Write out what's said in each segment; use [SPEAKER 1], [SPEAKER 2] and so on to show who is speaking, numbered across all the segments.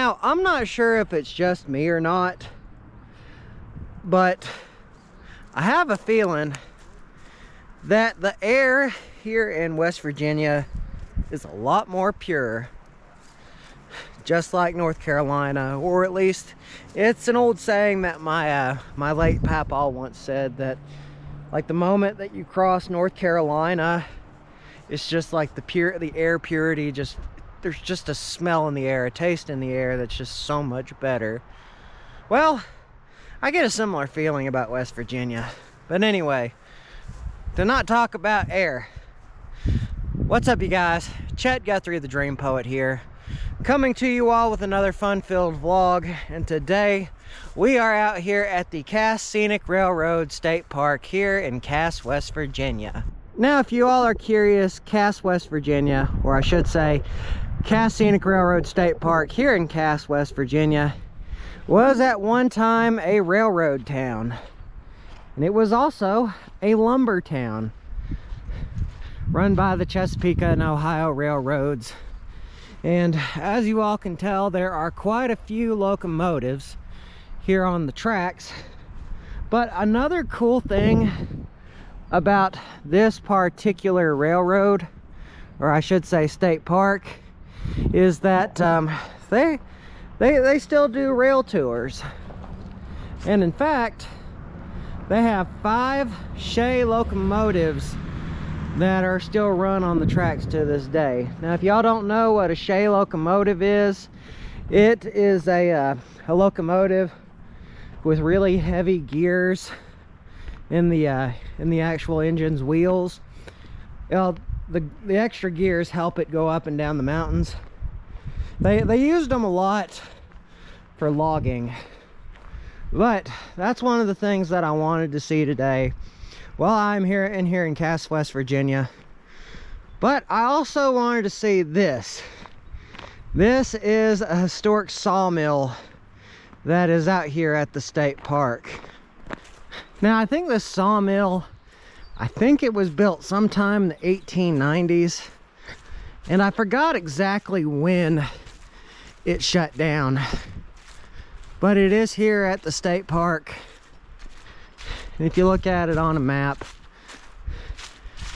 [SPEAKER 1] Now, I'm not sure if it's just me or not, but I have a feeling that the air here in West Virginia is a lot more pure, just like North Carolina, or at least it's an old saying that my late papa once said, that like the moment that you cross North Carolina, it's just like the air purity, just there's just a smell in the air, a taste in the air that's just so much better. Well, I get a similar feeling about West Virginia. But anyway, to not talk about air, what's up, you guys? Chet-Guthrie, the Dream Poet here, coming to you all with another fun-filled vlog. And today we are out here at the Cass Scenic Railroad State Park here in Cass, West Virginia. Now, if you all are curious, Cass, West Virginia, or I should say Cass Scenic Railroad State Park here in Cass, West Virginia, was at one time a railroad town. And it was also a lumber town run by the Chesapeake and Ohio Railroads. And as you all can tell, there are quite a few locomotives here on the tracks. But another cool thing about this particular railroad, or I should say state park, is that they still do rail tours. And in fact, they have 5 Shay locomotives that are still run on the tracks to this day. Now, if y'all don't know what a Shay locomotive is, it is a locomotive with really heavy gears in the actual engine's wheels. The extra gears help it go up and down the mountains. They used them a lot for logging, but that's one of the things that I wanted to see today while I'm here in Cass, West Virginia. But I also wanted to see this. This is a historic sawmill that is out here at the state park. Now, I think this sawmill, I think it was built sometime in the 1890s, and I forgot exactly when it shut down, but it is here at the state park. And if you look at it on a map,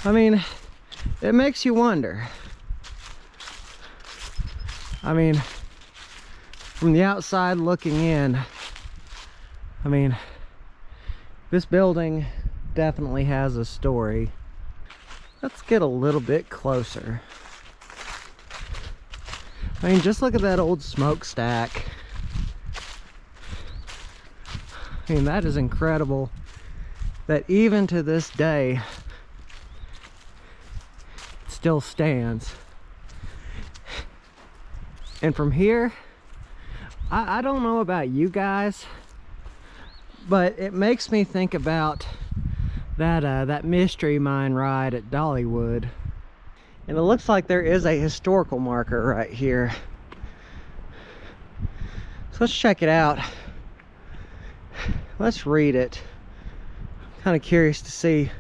[SPEAKER 1] I mean, it makes you wonder. I mean, from the outside looking in, I mean, this building definitely has a story. Let's get a little bit closer. I mean, just look at that old smokestack. I mean, that is incredible that even to this day it still stands. And from here, I don't know about you guys, but it makes me think about that mystery mine ride at Dollywood. And it looks like there is a historical marker right here. So let's check it out. Let's read it. I'm kind of curious to see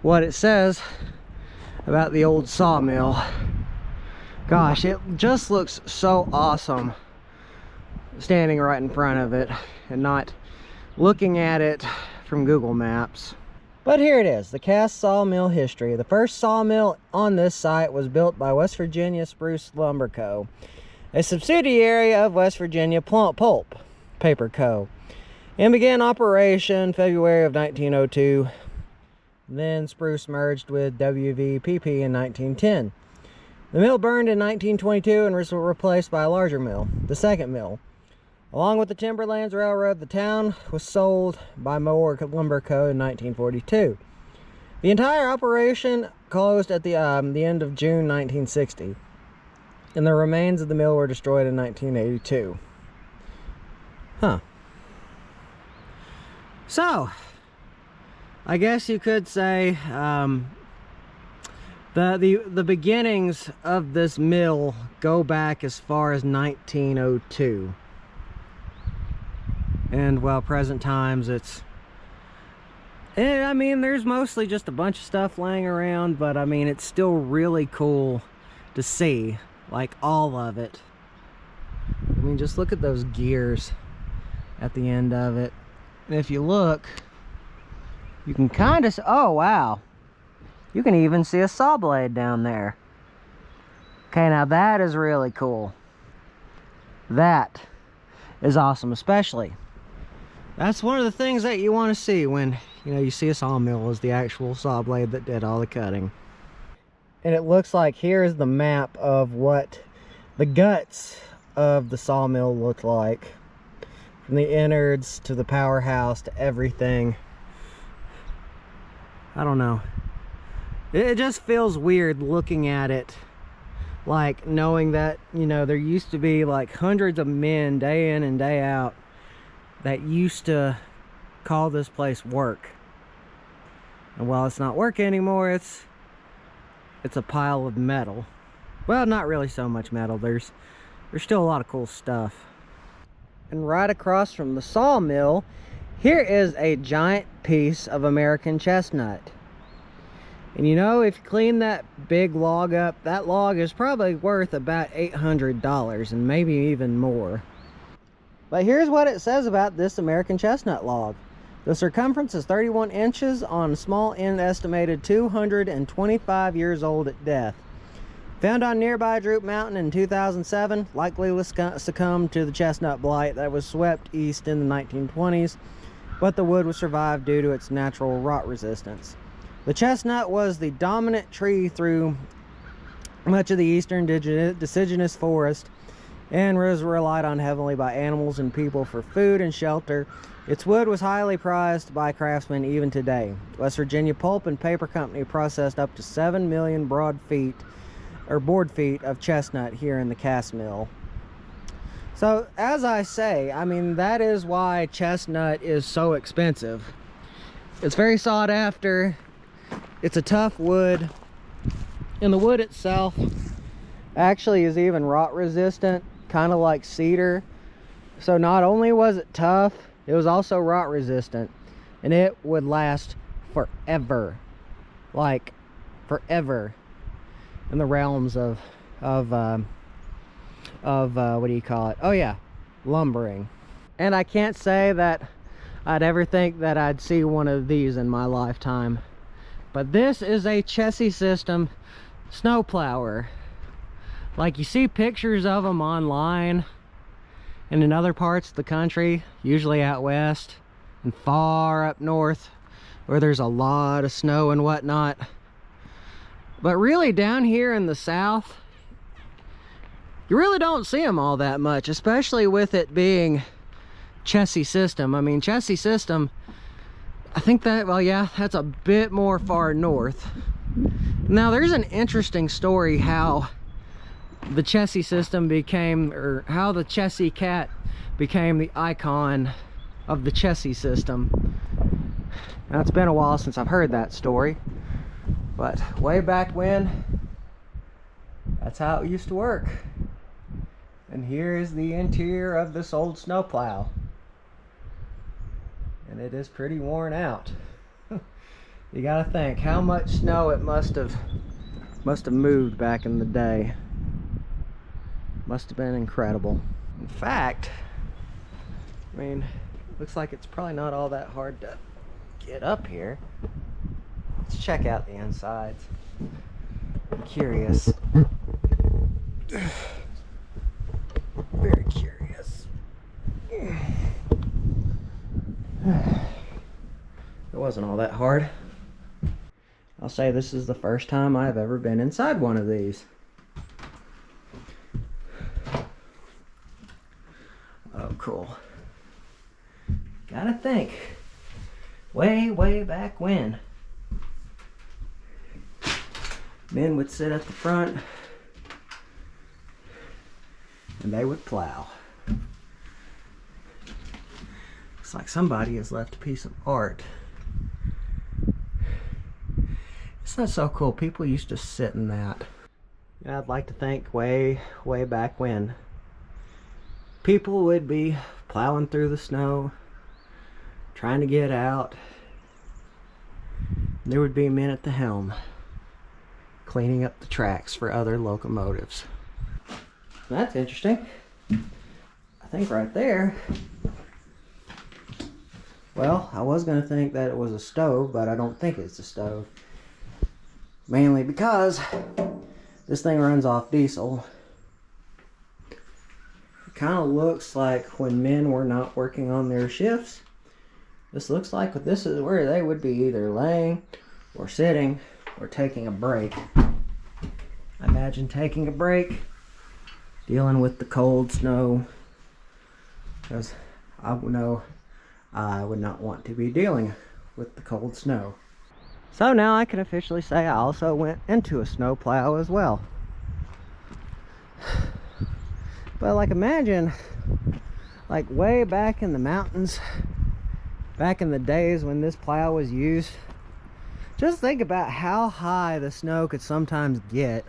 [SPEAKER 1] what it says about the old sawmill. Gosh, it just looks so awesome standing right in front of it and not looking at it from Google Maps. But here it is, the Cass Sawmill history. The first sawmill on this site was built by West Virginia Spruce Lumber Co., a subsidiary of West Virginia Pulp Paper Co., and began operation February of 1902. Then Spruce merged with WVPP in 1910. The mill burned in 1922 and was replaced by a larger mill, the second mill. Along with the Timberlands Railroad, the town was sold by Moore Lumber Co. in 1942. The entire operation closed at the end of June 1960, and the remains of the mill were destroyed in 1982. Huh. So, I guess you could say the beginnings of this mill go back as far as 1902. And well, present times I mean, there's mostly just a bunch of stuff laying around, but I mean, it's still really cool to see, like, all of it. I mean, just look at those gears at the end of it. And if you look, you can kind of, oh wow, you can even see a saw blade down there. Okay, now that is really cool. That is awesome, especially. That's one of the things that you want to see when, you know, you see a sawmill, is the actual saw blade that did all the cutting. And it looks like here's the map of what the guts of the sawmill look like. From the innards to the powerhouse to everything. I don't know. It just feels weird looking at it. Like knowing that, you know, there used to be like hundreds of men day in and day out that used to call this place work. And while it's not work anymore, it's a pile of metal. Well, not really so much metal. There's still a lot of cool stuff. And right across from the sawmill, here is a giant piece of American chestnut. And you know, if you clean that big log up, that log is probably worth about $800 and maybe even more. But here's what it says about this American chestnut log. The circumference is 31 inches on a small end, estimated 225 years old at death. Found on nearby Droop Mountain in 2007, likely succumbed to the chestnut blight that was swept east in the 1920s, but the wood was survived due to its natural rot resistance. The chestnut was the dominant tree through much of the eastern deciduous forest and was relied on heavily by animals and people for food and shelter. Its wood was highly prized by craftsmen even today. West Virginia Pulp and Paper Company processed up to 7 million board feet of chestnut here in the cast mill. So, as I say, I mean, that is why chestnut is so expensive. It's very sought after. It's a tough wood, and the wood itself actually is even rot resistant, kind of like cedar. So not only was it tough, it was also rot resistant, and it would last forever, like forever, in the realms of what do you call it? Oh yeah, lumbering. And I can't say that I'd ever think that I'd see one of these in my lifetime. But this is a chassis system snowplower. Like, you see pictures of them online and in other parts of the country, usually out west and far up north where there's a lot of snow and whatnot. But really down here in the south, you really don't see them all that much, especially with it being chassis system. I mean, chassis system, I think that, well, yeah, that's a bit more far north. Now, there's an interesting story how the chassis system became, or how the chassis cat became the icon of the chassis system. Now, it's been a while since I've heard that story, but way back when, that's how it used to work. And here is the interior of this old snowplow. And it is pretty worn out. You gotta think how much snow it must have moved back in the day. Must have been incredible. In fact, I mean, looks like it's probably not all that hard to get up here. Let's check out the insides. I'm curious. Very curious. It wasn't all that hard. I'll say this is the first time I've ever been inside one of these. Oh, cool. Gotta think. Way back when, men would sit at the front and they would plow. Looks like somebody has left a piece of art. It's not so cool. People used to sit in that. And I'd like to think way back when, people would be plowing through the snow, trying to get out. There would be men at the helm cleaning up the tracks for other locomotives. That's interesting. think right there, well, I was going to think that it was a stove, but I don't think it's a stove. Mainly because this thing runs off diesel. It kind of looks like when men were not working on their shifts. This looks like this is where they would be either laying or sitting or taking a break. I imagine taking a break, dealing with the cold snow, because I know I would not want to be dealing with the cold snow. So now I can officially say I also went into a snow plow as well. But like, imagine, like way back in the mountains, back in the days when this plow was used, just think about how high the snow could sometimes get.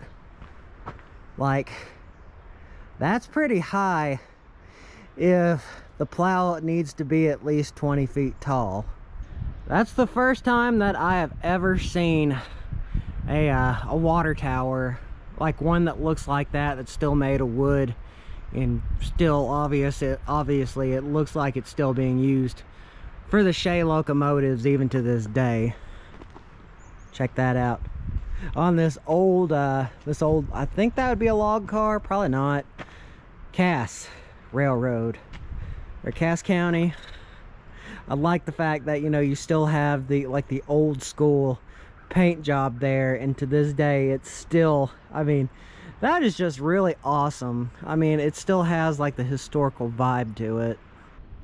[SPEAKER 1] Like, that's pretty high if the plow needs to be at least 20 feet tall. That's the first time that I have ever seen a water tower, like one that looks like that, that's still made of wood, and still obviously it looks like it's still being used for the Shay locomotives even to this day. Check that out. On this old, I think that would be a log car, probably not, Cass Railroad, or Cass County. I like the fact that, you know, you still have the, like, the old school paint job there, and to this day it's still, I mean, that is just really awesome. I mean, it still has like the historical vibe to it.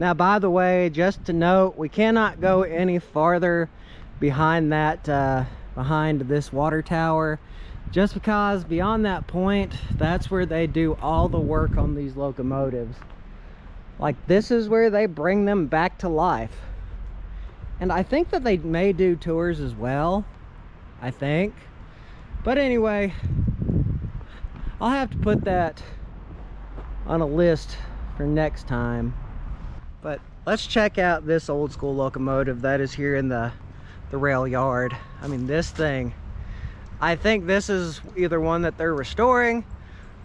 [SPEAKER 1] Now, by the way, just to note, we cannot go any farther behind that, behind this water tower, just because beyond that point, that's where they do all the work on these locomotives. Like, this is where they bring them back to life. And I think that they may do tours as well, I think. But anyway, I'll have to put that on a list for next time. But let's check out this old school locomotive that is here in the rail yard. I mean, this thing, I think this is either one that they're restoring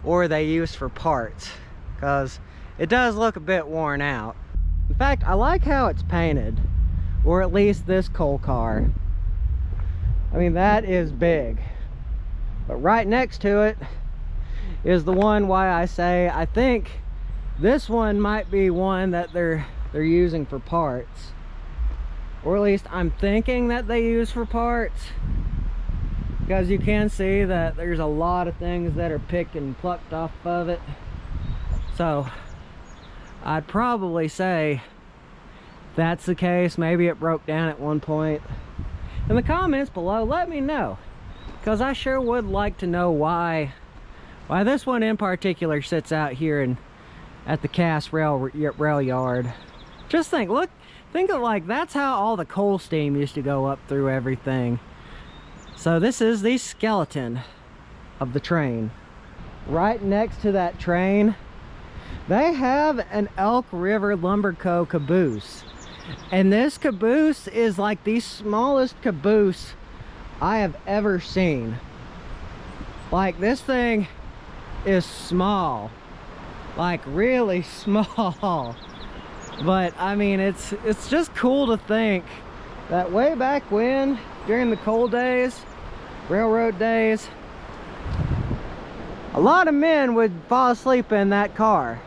[SPEAKER 1] or they use for parts, because it does look a bit worn out. In fact, I like how it's painted, or at least this coal car. I mean, that is big. But right next to it is the one why I say I think this one might be one that they're using for parts. Or at least I'm thinking that they use for parts, because you can see that there's a lot of things that are picked and plucked off of it. So I'd probably say if that's the case, maybe it broke down at one point. In the comments below, let me know, because I sure would like to know why this one in particular sits out here at the Cass rail yard. Just think of, like, that's how all the coal steam used to go up through everything. So this is the skeleton of the train. Right next to that train, they have an Elk River Lumber Co. caboose. And this caboose is like the smallest caboose I have ever seen. Like, this thing is small, like really small. But I mean, it's just cool to think that way back when, during the coal days, railroad days, a lot of men would fall asleep in that car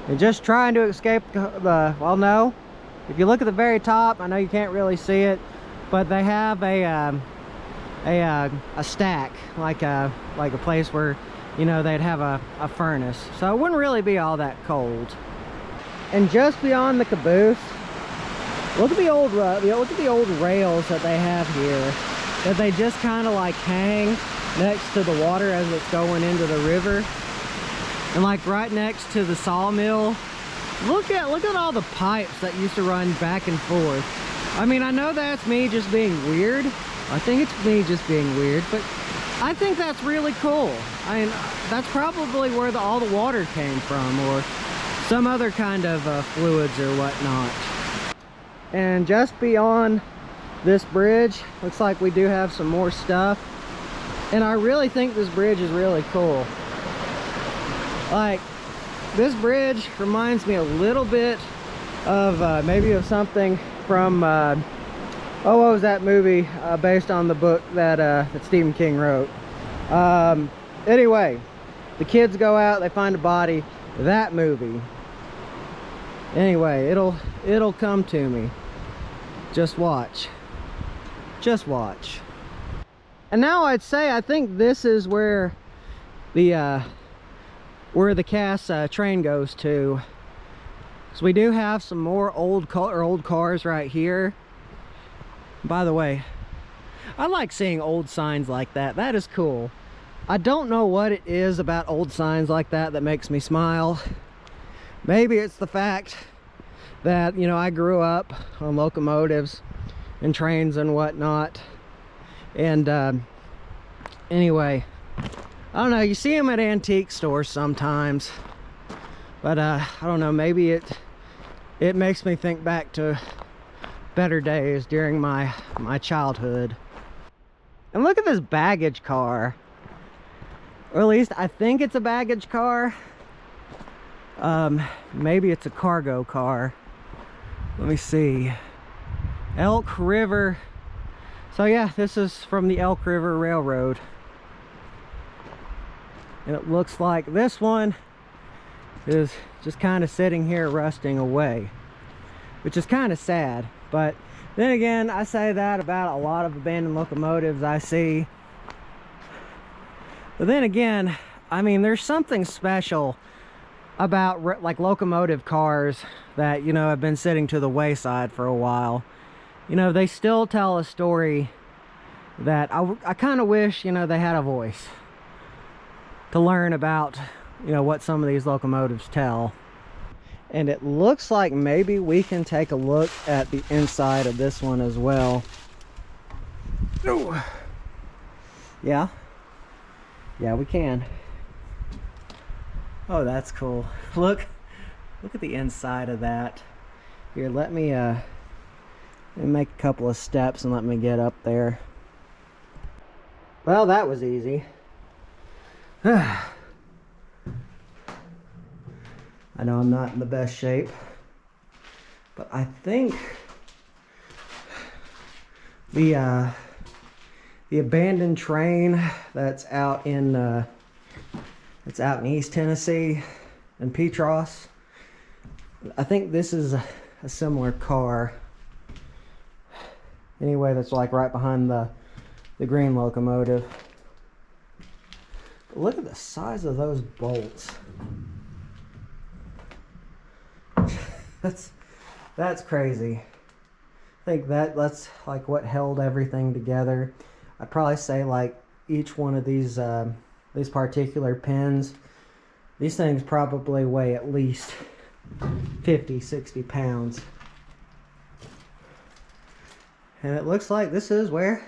[SPEAKER 1] and just trying to escape the, well, no, if you look at the very top, I know you can't really see it, but they have a stack, like a place where, you know, they'd have a furnace, so it wouldn't really be all that cold. And just beyond the caboose, look at the old rails that they have here, that they just kind of like hang next to the water as it's going into the river. And like right next to the sawmill, look at all the pipes that used to run back and forth. I mean, I know that's me just being weird. I think it's me just being weird, but I think that's really cool. I mean, that's probably where all the water came from, or some other kind of fluids or whatnot. And just beyond this bridge, looks like we do have some more stuff. And I really think this bridge is really cool. Like, This bridge reminds me a little bit of maybe of something from oh, what was that movie based on the book that that Stephen King wrote. Anyway, the kids go out, they find a body. That movie. Anyway, it'll come to me. Just watch. Just watch. And now I'd say I think this is where the Cass train goes to. So we do have some more old cars right here. By the way, I like seeing old signs like that. That is cool. I don't know what it is about old signs like that that makes me smile. Maybe it's the fact that, you know, I grew up on locomotives and trains and whatnot. And anyway, I don't know, you see them at antique stores sometimes, but I don't know, maybe it makes me think back to better days during my childhood. And look at this baggage car, or at least I think it's a baggage car. Maybe it's a cargo car. Let me see. Elk River. So yeah, this is from the Elk River Railroad. And it looks like this one is just kind of sitting here rusting away, which is kind of sad. But then again, I say that about a lot of abandoned locomotives I see. But then again, I mean, there's something special about like locomotive cars that, you know, have been sitting to the wayside for a while. You know, they still tell a story that I kind of wish, you know, they had a voice to learn about, you know, what some of these locomotives tell. And it looks like maybe we can take a look at the inside of this one as well. Ooh. Yeah, we can. Oh, that's cool. Look at the inside of that. Here, let me make a couple of steps and let me get up there. Well, that was easy. I know I'm not in the best shape, but I think the abandoned train that's out in East Tennessee and Petros, I think this is a similar car. Anyway, that's like right behind the green locomotive. But look at the size of those bolts. That's crazy. I think that's like what held everything together. I'd probably say like each one of these particular pins, these things probably weigh at least 50-60 pounds. And it looks like this is where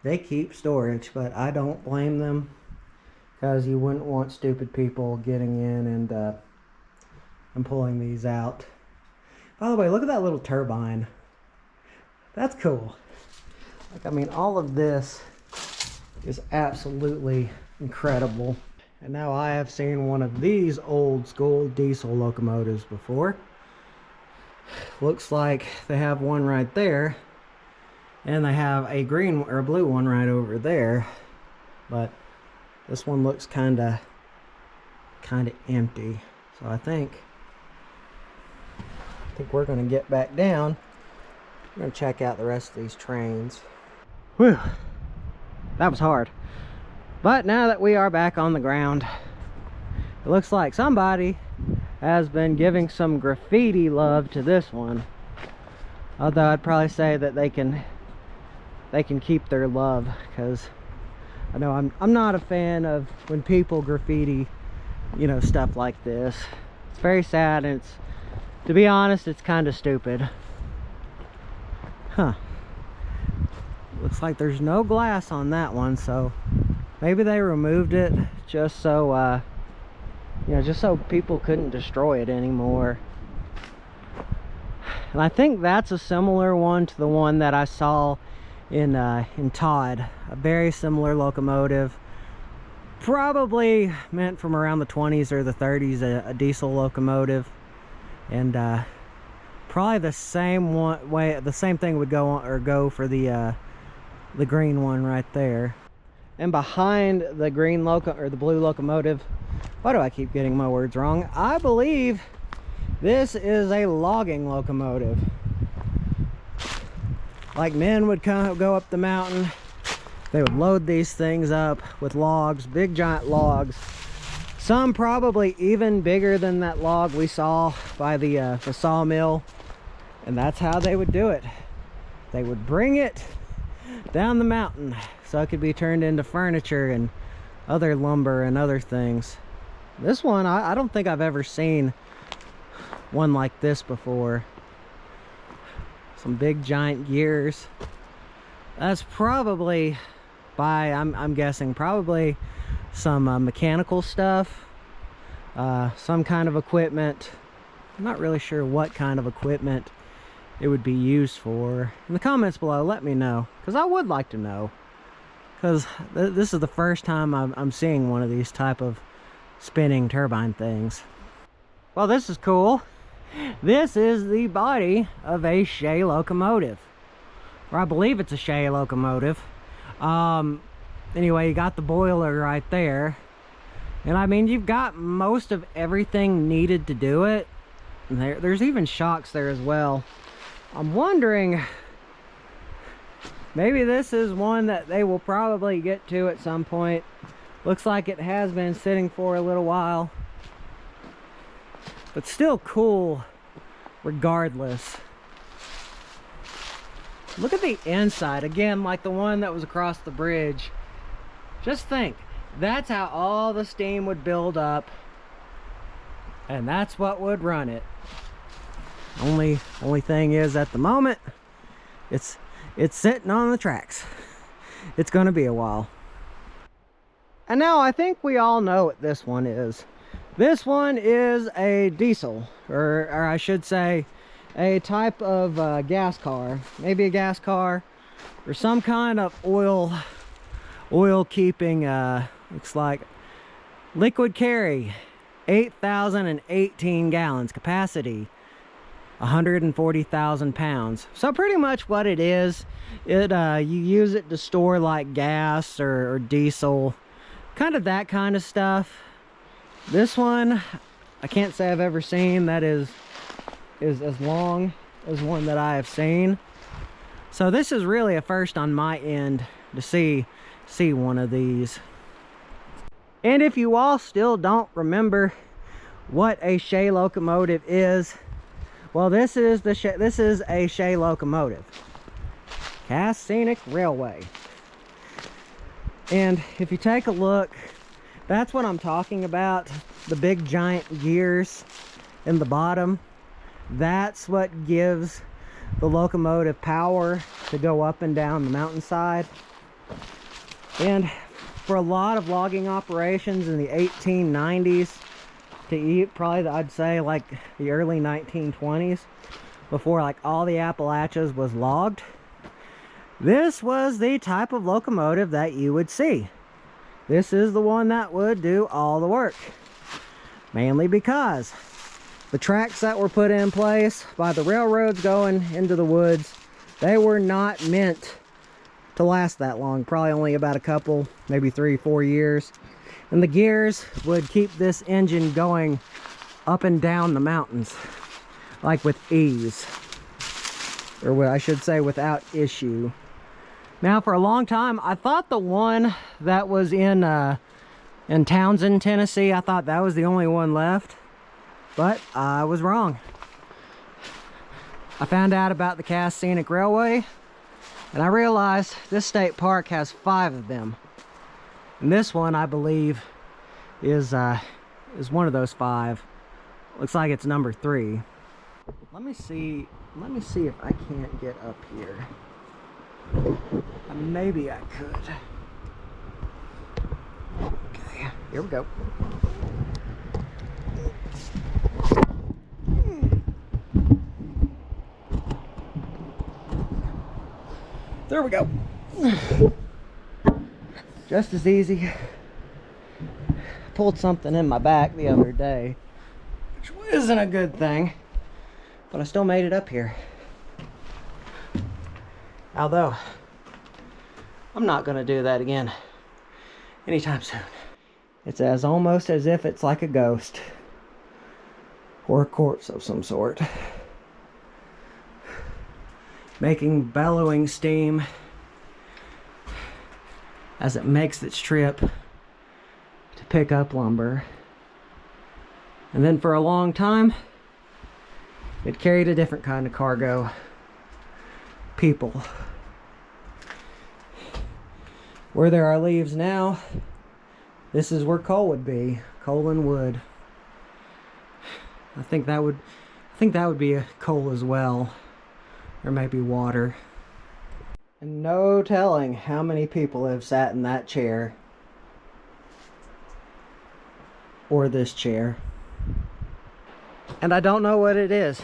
[SPEAKER 1] they keep storage, but I don't blame them, because you wouldn't want stupid people getting in and pulling these out. By the way, look at that little turbine. That's cool. Like, I mean, all of this is absolutely incredible. And now I have seen one of these old school diesel locomotives before. Looks like they have one right there, and they have a green or blue one right over there, but this one looks kind of empty. So I think we're going to get back down. We're going to check out the rest of these trains. Whew, that was hard. But now that we are back on the ground, it looks like somebody has been giving some graffiti love to this one. Although I'd probably say that they can keep their love, because I know I'm not a fan of when people graffiti, you know, stuff like this. It's very sad, and it's, to be honest, it's kind of stupid. Huh. Looks like there's no glass on that one, so maybe they removed it just so you know, just so people couldn't destroy it anymore. And I think that's a similar one to the one that I saw in Todd. A very similar locomotive. probably meant from around the 20s or the 30s, a diesel locomotive. And probably the same the same thing would go for the green one right there. And behind the green the blue locomotive, why do I keep getting my words wrong? I believe this is a logging locomotive. Like, men would go up the mountain, they would load these things up with logs, big giant logs. Some probably even bigger than that log we saw by the sawmill. And that's how they would do it. They would bring it down the mountain so it could be turned into furniture and other lumber and other things. This one, I don't think I've ever seen one like this before. Some big giant gears. That's probably I'm guessing probably some mechanical stuff, some kind of equipment. I'm not really sure what kind of equipment it would be used for. In the comments below, let me know, because I would like to know, because this is the first time I'm seeing one of these type of spinning turbine things. Well, this is cool. This is the body of a Shay locomotive, or I believe it's a Shay locomotive. Anyway, you got the boiler right there, and I mean, you've got most of everything needed to do it. And there's even shocks there as well. I'm wondering, maybe this is one that they will probably get to at some point. Looks like it has been sitting for a little while, but still cool regardless. Look at the inside again, like the one that was across the bridge. Just think, that's how all the steam would build up, and that's what would run it. Only thing is, at the moment, it's sitting on the tracks. It's gonna be a while. And now I think we all know what this one is. This one is a diesel, or I should say a type of gas car. Maybe a gas car, or some kind of oil keeping, looks like liquid carry, 8,018 gallons capacity, 140,000 pounds. So pretty much what it is, you use it to store like gas or diesel, kind of that kind of stuff. This one, I can't say I've ever seen that is as long as one that I have seen. So this is really a first on my end to see one of these. And if you all still don't remember what a Shay locomotive is, well, this is a Shay locomotive, Cast Scenic Railway. And if you take a look, that's what I'm talking about. The big giant gears in the bottom, that's what gives the locomotive power to go up and down the mountainside. And for a lot of logging operations in the 1890s to probably, I'd say, like the early 1920s, before like all the Appalachians was logged, this was the type of locomotive that you would see. This is the one that would do all the work, mainly because the tracks that were put in place by the railroads going into the woods, they were not meant to last that long. Probably only about a couple, maybe 3-4 years. And the gears would keep this engine going up and down the mountains, like with ease, or what I should say, without issue. Now, for a long time, I thought the one that was in Townsend, Tennessee, I thought that was the only one left, but I was wrong. I found out about the Cast Scenic Railway, and I realized this state park has 5 of them. And this one, I believe, is one of those 5. Looks like it's number 3. Let me see if I can't get up here. Maybe I could. Okay, here we go. There we go. Just as easy pulled something in my back the other day, which isn't a good thing, but I still made it up here. Although, I'm not gonna do that again anytime soon. It's almost as if it's like a ghost or a corpse of some sort, making bellowing steam as it makes its trip to pick up lumber. And then for a long time, it carried a different kind of cargo. People. Where there are leaves now, this is where coal would be. Coal and wood. I think that would be a coal as well. Or maybe water. And no telling how many people have sat in that chair. Or this chair. And I don't know what it is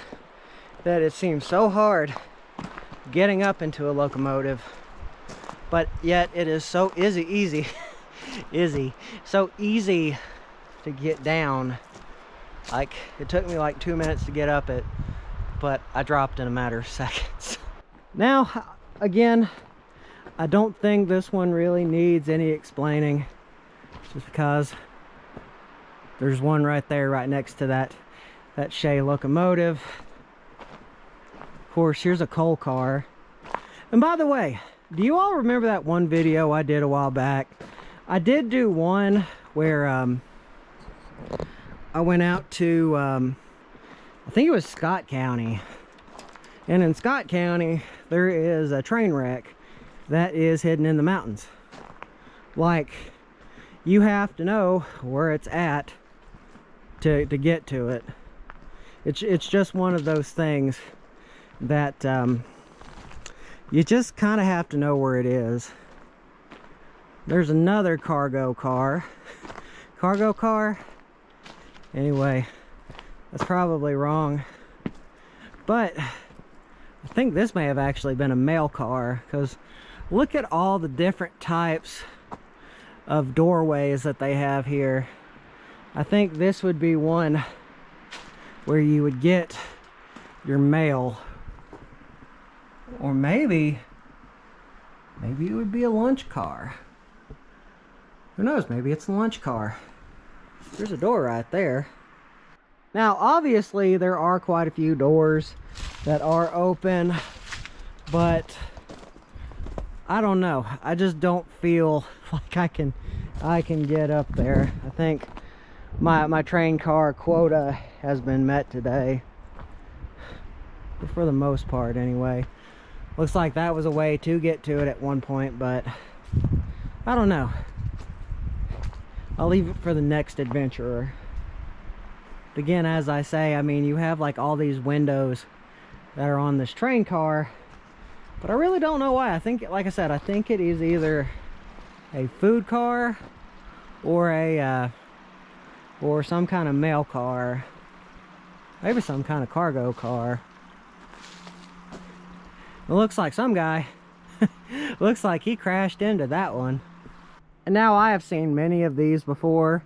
[SPEAKER 1] that it seems so hard getting up into a locomotive, but yet it is so easy so easy to get down. Like, it took me like 2 minutes to get up it, but I dropped in a matter of seconds. Now, again, I don't think this one really needs any explaining, just because there's one right there, right next to that Shay locomotive. Of course, here's a coal car. And by the way, do you all remember that one video I did a while back? I did do one where I went out to, I think it was Scott County. And in Scott County, there is a train wreck that is hidden in the mountains. Like, you have to know where it's at to get to it. It's just one of those things that you just kind of have to know where it is. There's another cargo car. Cargo car? Anyway, that's probably wrong. But I think this may have actually been a mail car, because look at all the different types of doorways that they have here. I think this would be one where you would get your mail. Or maybe it would be a lunch car. Who knows, maybe it's a lunch car. There's a door right there. Now, obviously, there are quite a few doors that are open, but I don't know. I just don't feel like I can get up there. I think my train car quota has been met today. For the most part, anyway. Looks like that was a way to get to it at one point, but I don't know. I'll leave it for the next adventurer. But again, as I say, I mean, you have like all these windows that are on this train car, but I really don't know why. I think, like I said, I think it is either a food car or a or some kind of mail car, maybe some kind of cargo car. It looks like some guy looks like he crashed into that one. And now I have seen many of these before.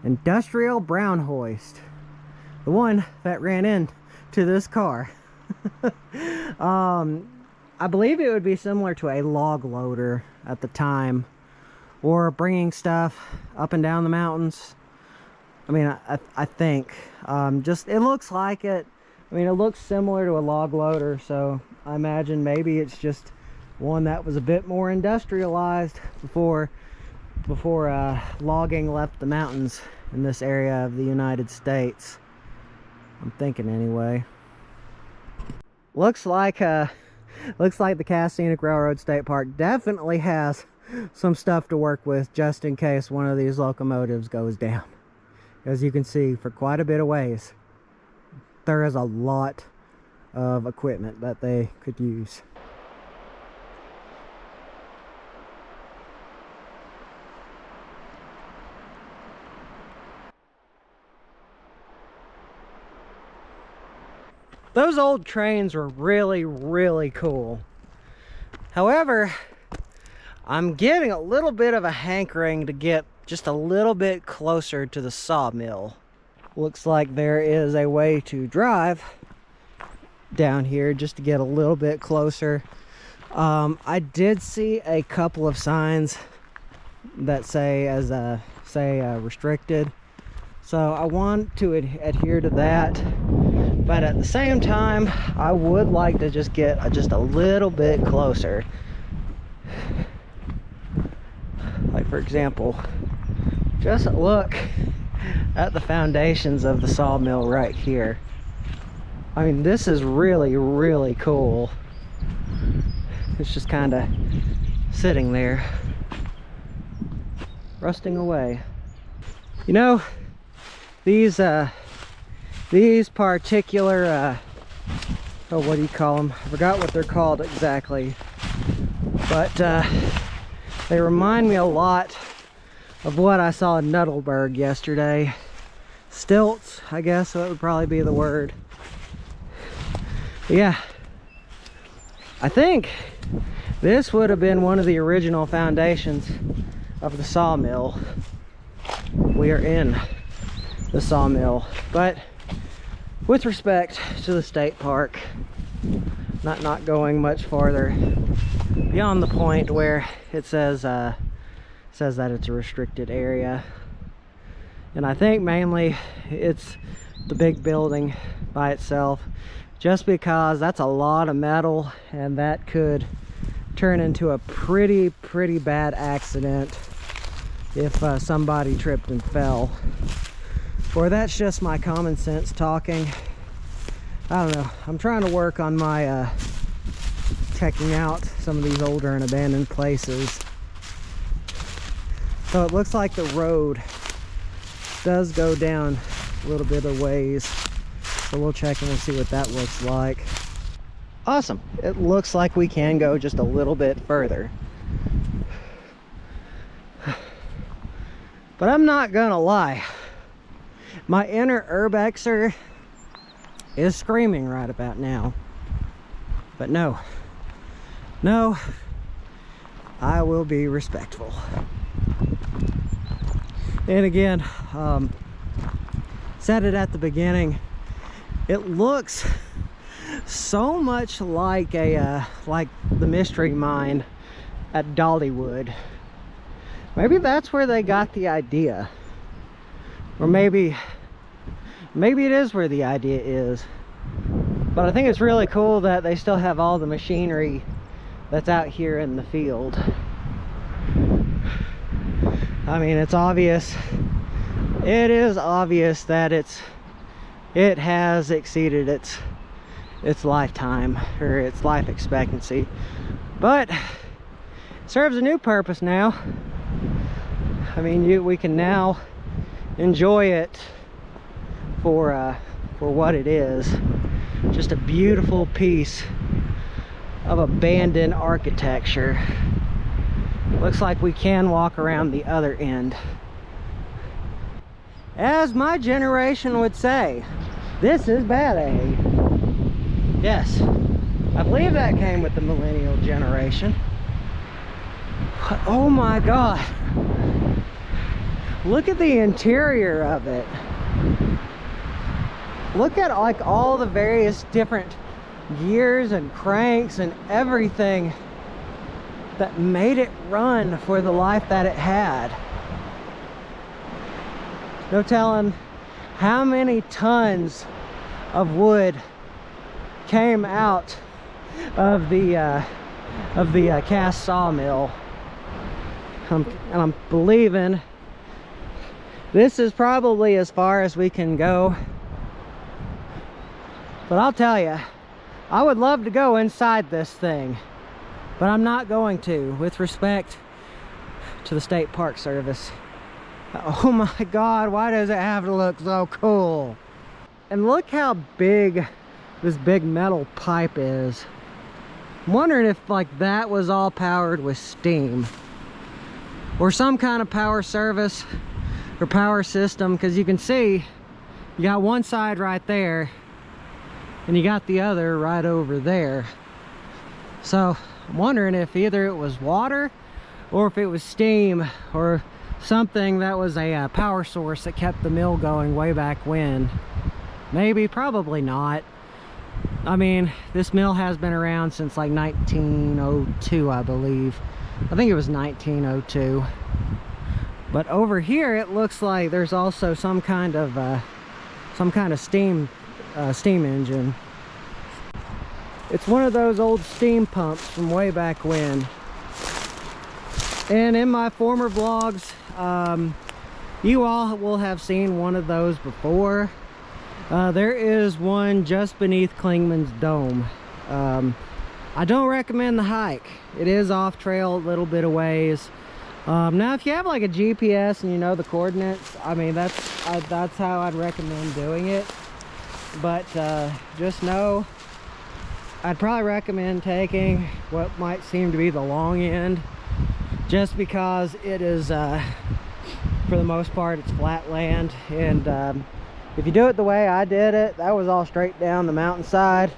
[SPEAKER 1] Industrial brown hoist, the one that ran into this car. I believe it would be similar to a log loader at the time, or bringing stuff up and down the mountains. I mean, I think just, it looks like it. I mean, it looks similar to a log loader, so I imagine maybe it's just one that was a bit more industrialized before logging left the mountains in this area of the United States. I'm thinking anyway. Looks like the Cass Scenic Railroad State Park definitely has some stuff to work with just in case one of these locomotives goes down. As you can see, for quite a bit of ways, there is a lot of equipment that they could use. Those old trains were really, really cool. However, I'm getting a little bit of a hankering to get just a little bit closer to the sawmill. Looks like there is a way to drive down here just to get a little bit closer. I did see a couple of signs that say restricted, so I want to adhere to that, but at the same time I would like to just get just a little bit closer. Like, for example, just look at the foundations of the sawmill right here. I mean, this is really, really cool. It's just kind of sitting there, rusting away. You know, these particular, oh, what do you call them? I forgot what they're called exactly, but they remind me a lot of what I saw in Nuttleberg yesterday. Stilts, I guess that would probably be the word. Yeah, I think this would have been one of the original foundations of the sawmill. We are in the sawmill, but with respect to the state park, not going much farther beyond the point where it says that it's a restricted area. And I think mainly it's the big building by itself, just because that's a lot of metal and that could turn into a pretty bad accident if somebody tripped and fell. Or that's just my common sense talking. I don't know. I'm trying to work on my checking out some of these older and abandoned places. So it looks like the road does go down a little bit of ways. So we'll check and we'll see what that looks like. Awesome. It looks like we can go just a little bit further. But I'm not gonna lie. My inner urbexer is screaming right about now. But no, I will be respectful. And again, said it at the beginning, it looks so much like like the mystery mine at Dollywood. Maybe that's where they got the idea, or maybe it is where the idea is. But I think it's really cool that they still have all the machinery that's out here in the field. I mean, it's obvious. It is obvious that it has exceeded its lifetime, or its life expectancy, but it serves a new purpose now. I mean, we can now enjoy it for what it is. Just a beautiful piece of abandoned architecture. Looks like we can walk around the other end. As my generation would say, this is bad A. Yes, I believe that came with the millennial generation. Oh my God. Look at the interior of it. Look at like all the various different gears and cranks and everything that made it run for the life that it had. No telling how many tons of wood came out of the cast sawmill. And I'm believing this is probably as far as we can go. But I'll tell you, I would love to go inside this thing, but I'm not going to, with respect to the State Park Service. Oh my God, why does it have to look so cool? And look how big this big metal pipe is. I'm wondering if like that was all powered with steam or some kind of power service or power system, because you can see you got one side right there and you got the other right over there. So I'm wondering if either it was water or if it was steam or something that was a power source that kept the mill going way back when. Maybe, probably not. I mean, this mill has been around since like 1902, I believe. I think it was 1902. But over here, it looks like there's also some kind of steam engine. It's one of those old steam pumps from way back when. And in my former vlogs, you all will have seen one of those before. There is one just beneath Klingman's Dome. I don't recommend the hike. It is off trail a little bit of ways. Now if you have like a GPS and you know the coordinates, I mean that's how I'd recommend doing it. But just know I'd probably recommend taking what might seem to be the long end, just because it is for the most part it's flat land. And if you do it the way I did it, that was all straight down the mountainside,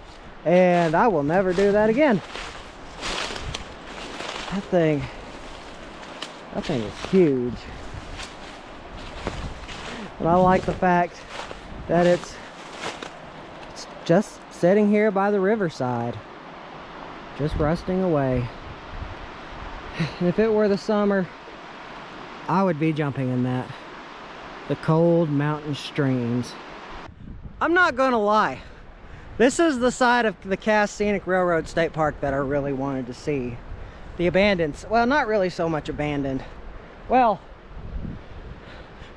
[SPEAKER 1] and I will never do that again. That thing is huge. But I like the fact that it's just sitting here by the riverside, just rusting away. And if it were the summer, I would be jumping in that. The cold mountain streams. I'm not gonna lie, this is the side of the Cass Scenic Railroad State Park that I really wanted to see. The abandoned, well, not really so much abandoned, well,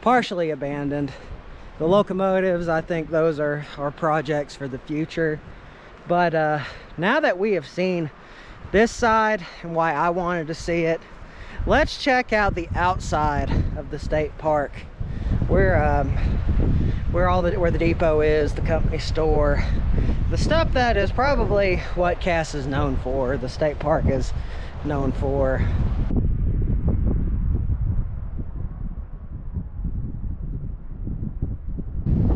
[SPEAKER 1] partially abandoned. The locomotives, I think those are projects for the future. But now that we have seen this side and why I wanted to see it, let's check out the outside of the state park, where the depot is, the company store, the stuff that is probably what Cass is known for, the state park is known for.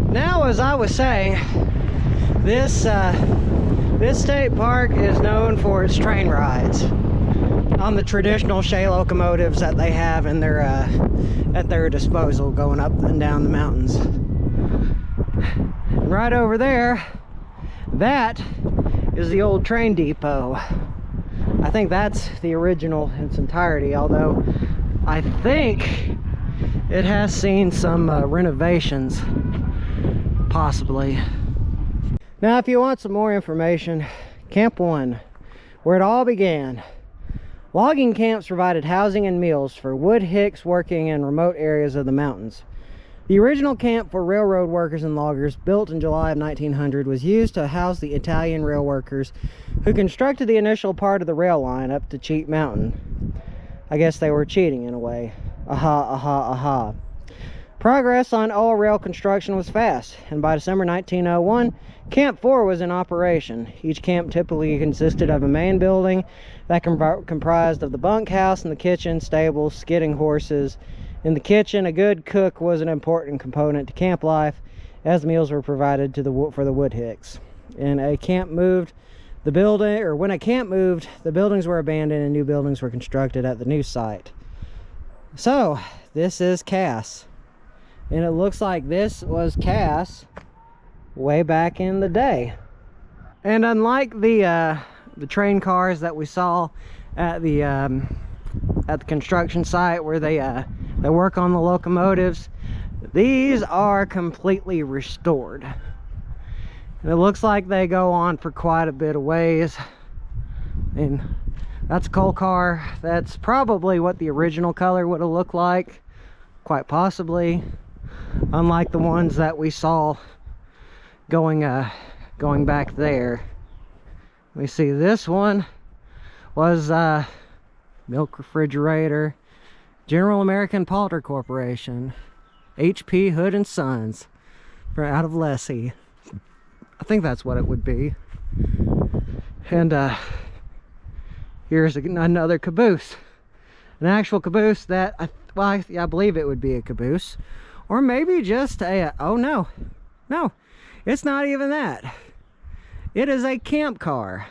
[SPEAKER 1] Now, as I was saying, this state park is known for its train rides on the traditional Shay locomotives that they have in their at their disposal, going up and down the mountains. And right over there, that is the old train depot. I think that's the original in its entirety, although I think it has seen some renovations, possibly. Now, if you want some more information, Camp 1, where it all began. Logging camps provided housing and meals for wood hicks working in remote areas of the mountains. The original camp for railroad workers and loggers, built in July of 1900, was used to house the Italian rail workers who constructed the initial part of the rail line up to Cheat Mountain. I guess they were cheating in a way. Aha, aha, aha. Progress on all rail construction was fast, and by December 1901, Camp 4 was in operation. Each camp typically consisted of a main building that comprised of the bunkhouse and the kitchen, stables, skidding horses. In the kitchen, a good cook was an important component to camp life, as meals were provided for the wood hicks. When a camp moved, the buildings were abandoned and new buildings were constructed at the new site. So, this is Cass. And it looks like this was Cass way back in the day. And unlike the train cars that we saw at the construction site where they work on the locomotives, these are completely restored. And it looks like they go on for quite a bit of ways. And that's a coal car. That's probably what the original color would have looked like, quite possibly. Unlike the ones that we saw going back there. We see this one was milk refrigerator, General American Poultry Corporation, HP Hood and Sons, out of Lessie. I think that's what it would be. And here's another caboose, an actual caboose that I believe it would be a caboose. Or maybe just a, oh no, it's not even that. It is a camp car,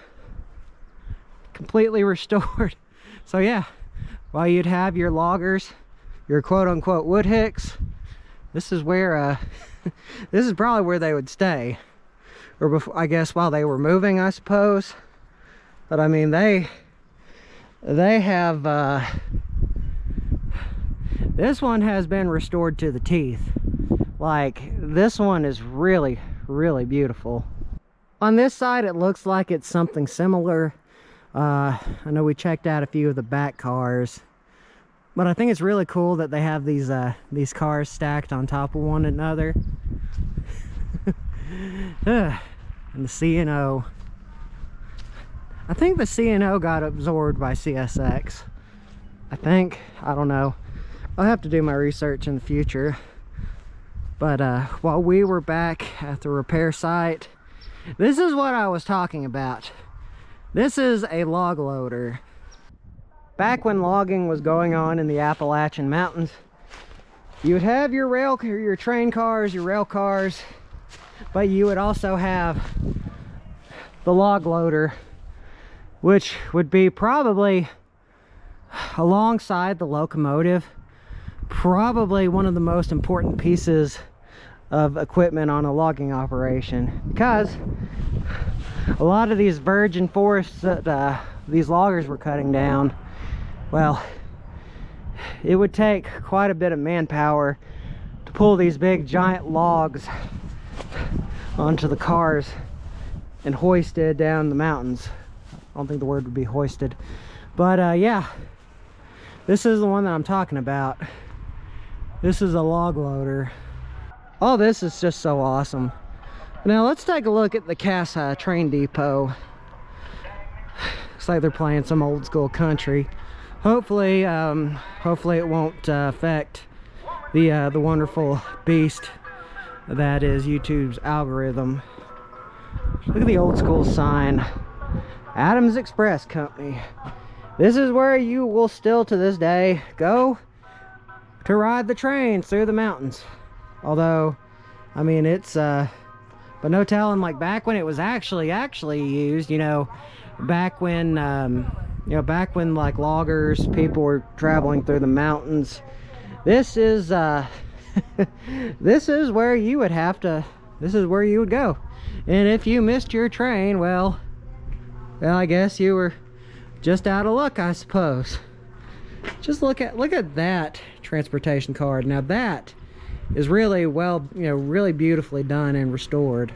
[SPEAKER 1] completely restored. So yeah, while you'd have your loggers, your quote-unquote wood hicks, this is where this is probably where they would stay, or before, I guess, while they were moving, I suppose. But I mean, they have this one has been restored to the teeth. Like, this one is really, really beautiful. On this side, it looks like it's something similar. I know we checked out a few of the back cars, but I think it's really cool that they have these cars stacked on top of one another. And the C&O. I think the C&O got absorbed by CSX. I think. I don't know. I'll have to do my research in the future. But while we were back at the repair site, this is what I was talking about. This is a log loader. Back when logging was going on in the Appalachian Mountains, you would have your train cars, your rail cars, but you would also have the log loader, which would be probably alongside the locomotive, probably one of the most important pieces of equipment on a logging operation, because a lot of these virgin forests that these loggers were cutting down, well, it would take quite a bit of manpower to pull these big giant logs onto the cars and hoisted down the mountains. I don't think the word would be hoisted, but yeah, this is the one that I'm talking about. This is a log loader. All this is just so awesome. Now let's take a look at the Cass train depot. Looks like they're playing some old school country. Hopefully it won't affect the wonderful beast that is YouTube's algorithm. Look at the old school sign. Adams Express Company. This is where you will still to this day go to ride the trains through the mountains. Although, I mean, it's but no telling, like back when it was actually used, you know, back when back when like loggers, people were traveling through the mountains. This is this is where you would have to, this is where you would go. And if you missed your train, well, I guess you were just out of luck, I suppose. Just look at that transportation card. Now that is really well, really beautifully done and restored.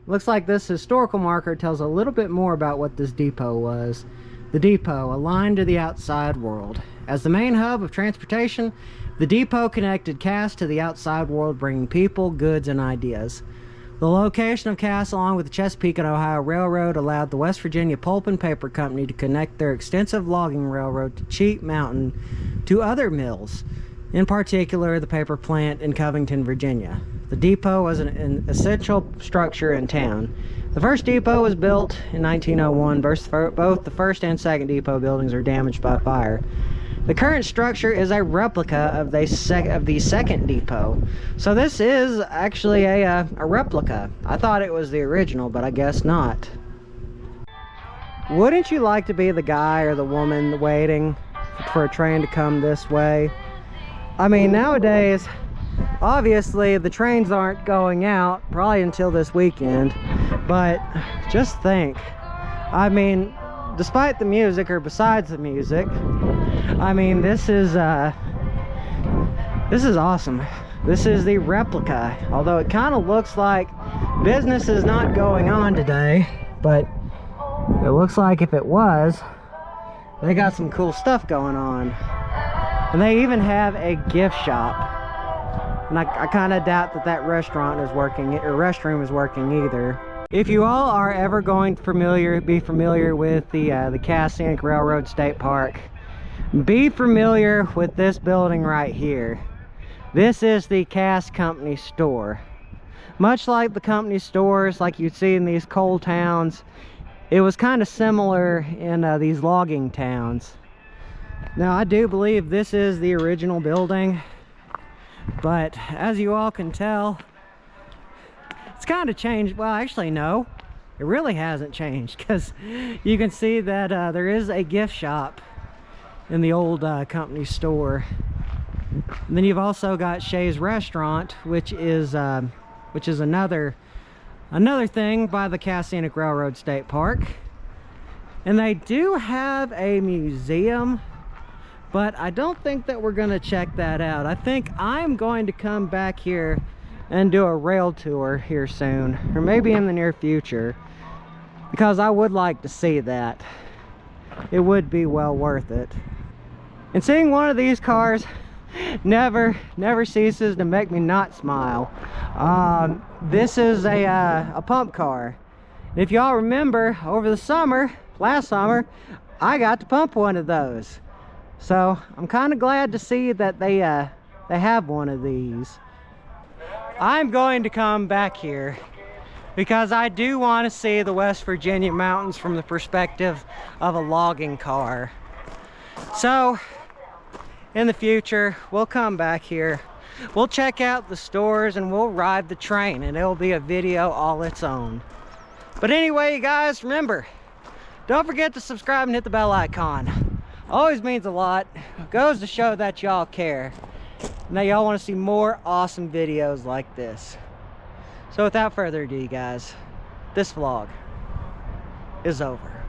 [SPEAKER 1] Looks like this historical marker tells a little bit more about what this depot was. The depot, a line to the outside world. As the main hub of transportation, the depot connected Cass to the outside world, bringing people, goods, and ideas. The location of Cass, along with the Chesapeake and Ohio Railroad, allowed the West Virginia Pulp and Paper Company to connect their extensive logging railroad to Cheat Mountain to other mills, in particular the paper plant in Covington, Virginia. The depot was an essential structure in town. The first depot was built in 1901. Both the first and second depot buildings are damaged by fire. The current structure is a replica of the second depot. So this is actually a replica. I thought it was the original, but I guess not. Wouldn't you like to be the guy or the woman waiting for a train to come this way? I mean, nowadays, obviously the trains aren't going out probably until this weekend, but just think, I mean, despite the music or besides the music, I mean, this is awesome. This is the replica, although it kind of looks like business is not going on today, but it looks like if it was, they got some cool stuff going on. And they even have a gift shop. And I kind of doubt that restaurant is working, or restroom is working either. If you all are ever going to be familiar with the Cass Scenic Railroad State Park, be familiar with this building right here. This is the Cass Company store. Much like the company stores like you'd see in these coal towns, it was kind of similar in these logging towns. Now, I do believe this is the original building, but as you all can tell, it's kind of changed. Well, actually, no, it really hasn't changed, because you can see that there is a gift shop in the old company store. And then you've also got Shay's restaurant, which is another thing by the Scenic Railroad State Park. And they do have a museum, but I don't think that we're gonna check that out. I think I'm going to come back here and do a rail tour here soon, or maybe in the near future, because I would like to see that. It would be well worth it. And seeing one of these cars never ceases to make me not smile. This is a pump car. And if y'all remember, over the summer, last summer, I got to pump one of those. So I'm kind of glad to see that they have one of these. I'm going to come back here because I do want to see the West Virginia mountains from the perspective of a logging car. So in the future, we'll come back here, we'll check out the stores, and we'll ride the train, and it'll be a video all its own. But anyway, you guys, remember, don't forget to subscribe and hit the bell icon. Always means a lot. Goes to show that y'all care. Now y'all want to see more awesome videos like this. So without further ado, you guys, this vlog is over.